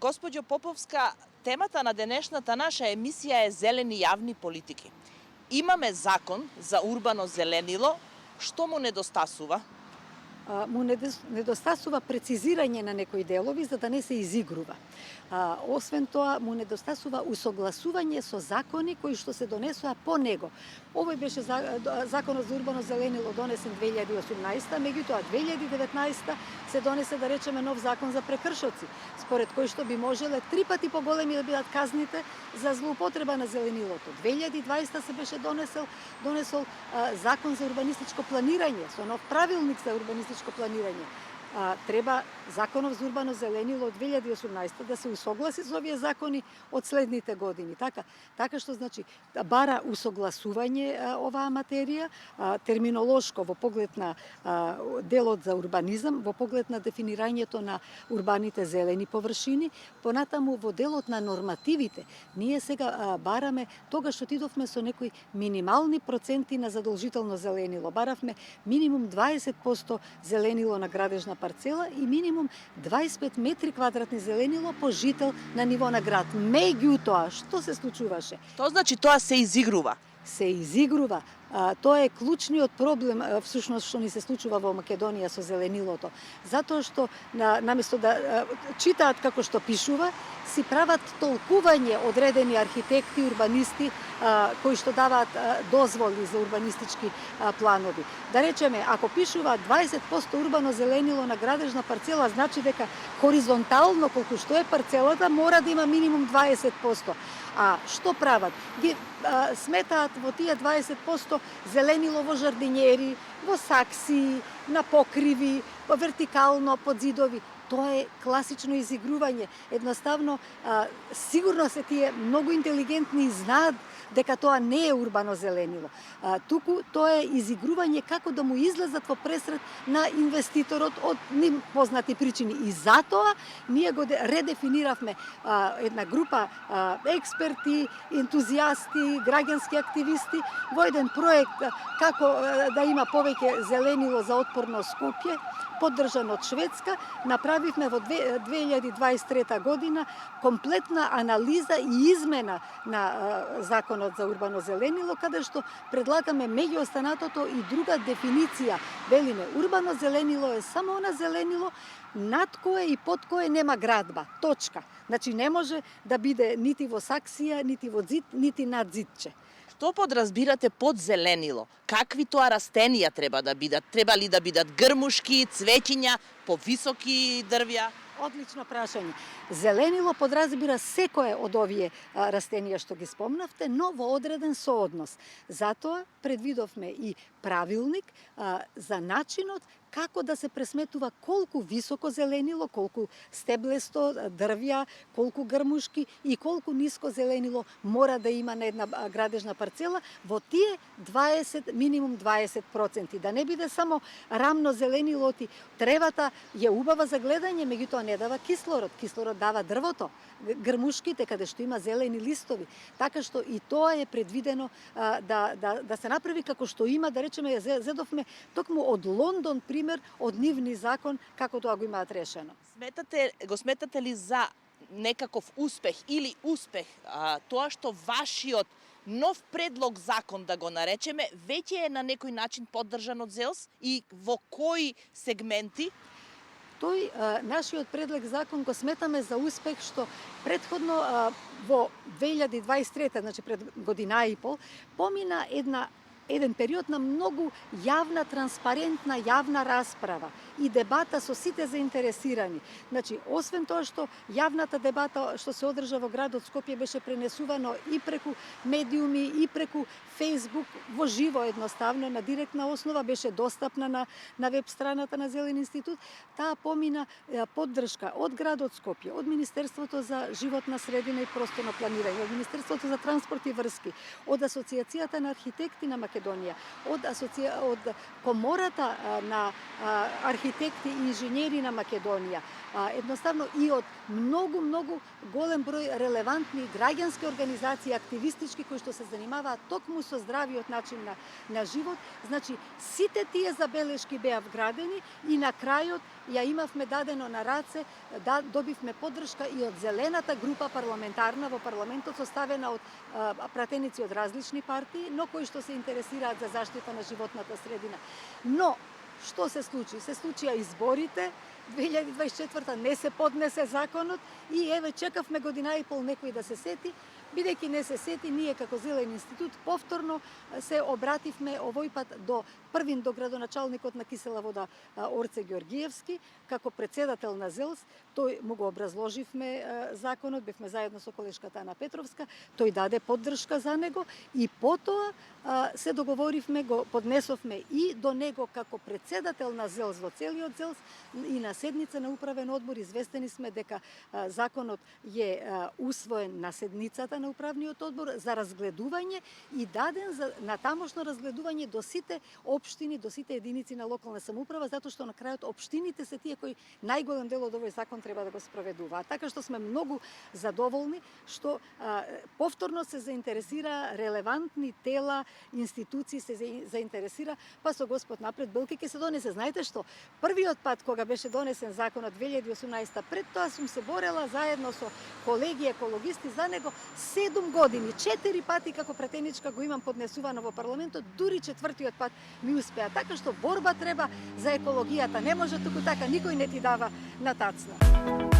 Госпоѓо Поповска, темата на денешната наша емисија е зелени јавни политики. Имаме закон за урбано зеленило, што му недостасува? Му недостасува прецизирање на некои делови за да не се изигрува. Освен тоа, му недостасува усогласување со закони кои што се донесоа по него. Овој беше законот за урбано зеленило донесен 2018, меѓутоа 2019 се донесе, да речеме, нов закон за прекршоци, според кој што би можеле 3 пати поголеми да бидат казните за злоупотреба на зеленилото. 2020 се беше донесол закон за урбанистичко планирање, со нов правилник за урбанистичко планирање. Треба законов за урбано зеленило од 2018 да се усогласи со овие закони од следните години. Така што значи бара усогласување оваа материја, терминолошко во поглед на делот за урбанизам, во поглед на дефинирањето на урбаните зелени површини, понатаму во делот на нормативите. Ние сега бараме, тогаш отидовме со некои минимални проценти на задолжително зеленило. Баравме минимум 20% зеленило на градежна парцела и минимум 25 метри квадратни зеленило по жител на ниво на град. Меѓутоа, што се случуваше? Тоа значи тоа се изигрува. Се изигрува. Тоа е клучниот проблем всушност што ни се случува во Македонија со зеленилото. Затоа што наместо да читаат како што пишува, си прават толкување одредени архитекти, урбанисти кои што даваат дозволи за урбанистички планови. Да речеме, ако пишува 20% урбано зеленило на градежна парцела, значи дека хоризонтално колку што е парцелата мора да има минимум 20%. А што прават? Ги сметаат во тие 20% зеленило во жардинјери, во сакси, на покриви, вертикално под зидови. Тоа е класично изигрување. Едноставно, сигурно се тие многу интелигентни и знаат дека тоа не е урбано зеленило. Туку тоа е изигрување како да му излезат во пресред на инвеститорот од ним познати причини. И затоа ние го редефиниравме една група експерти, ентузијасти, граѓански активисти во еден проект како да има повеќе зеленило за отпорно Скопје, поддржан од Шведска. Направивме во 2023 година комплетна анализа и измена на законот за урбано зеленило, каде што предлагаме меѓу останатото и друга дефиниција. Велиме, урбано зеленило е само она зеленило над кое и под кое нема градба. Точка. Значи не може да биде нити во саксија, нити во зид, нити над зидче. Што подразбирате под зеленило? Какви тоа растенија треба да бидат? Треба ли да бидат грмушки, цвеќиња, повисоки дрвја? Одлично прашање. Зеленило подразбира секое од овие растенија што ги спомнавте, но во одреден сооднос. Затоа предвидовме и правилник за начинот како да се пресметува колку високо зеленило, колку стеблесто дрвја, колку грмушки и колку ниско зеленило мора да има на една градежна парцела во тие минимум 20%. Да не биде само рамно зеленилоти. Тревата е убава за гледање, меѓутоа не дава кислород. Кислород дава дрвото, грмушките каде што има зелени листови. Така што и тоа е предвидено да се направи како што има, да речеме, зедовме токму од Лондон пример од нивни закон како тоа го имаат решено. Сметате ли за некаков успех или успех тоа што вашиот нов предлог закон, да го наречеме, веќе е на некој начин поддржан од ЗЕЛС и во кои сегменти? Тој нашиот предлог закон го сметаме за успех што претходно во 2023, значи пред година и пол, помина еден период на многу јавна, транспарентна јавна расправа и дебата со сите заинтересирани. Значи, освен тоа што јавната дебата што се одржа во градот Скопје беше пренесувано и преку медиуми, и преку Facebook, во живо едноставно, на директна основа, беше достапна на веб страната на Зелен институт, таа помина поддршка од градот Скопје, од Министерството за животна средина и просторно планирање, од Министерството за транспорт и врски, од Асоциацијата на архитекти на Македонија, од Комората на архитекти и инженери на Македонија, едноставно и од многу голем број релевантни граѓански организации, активистички кои што се занимаваат токму со здравиот начин на живот. Значи, сите тие забелешки беа вградени и на крајот ја имавме дадено на раце, добивме поддршка и од зелената група парламентарна во парламентот, составена од пратеници од различни партии, но кои што се интересираат за заштита на животната средина. Но, што се случи? Се случија изборите, 2024 не се поднесе законот и еве чекавме година и пол некој да се сети. Бидејќи не се сети, ние како Зелен институт повторно се обративме овој пат до градоначалникот на Кисела вода Орце Ѓоргиевски, како председател на ЗЕЛС. Тој му го образложивме законот, бевме заедно со колешката Ана Петровска, тој даде поддршка за него и потоа се договоривме, го поднесовме и до него како председател на ЗЕЛС во целиот ЗЕЛС и на седница на управен одбор известени сме дека законот е усвоен на седницата на управниот одбор за разгледување и даден на тамошно разгледување до сите општини, до сите единици на локална самоуправа, затоа што на крајот општините се тие кои најголем дел од овој закон треба да го спроведуваат. Така што сме многу задоволни што повторно се заинтересира релевантни тела, институции се заинтересира, па со Господ напред Белки ќе се донесе. Знаете што? Првиот пат кога беше донесен законот 2018, пред тоа сум се борела заедно со колеги екологисти за него 7 години, 4 пати како пратеничка го имам поднесувано во парламентот, дури четвртиот пат ми успеа. Така што борба треба за екологијата, не може туку така, никој не ти дава на тацна.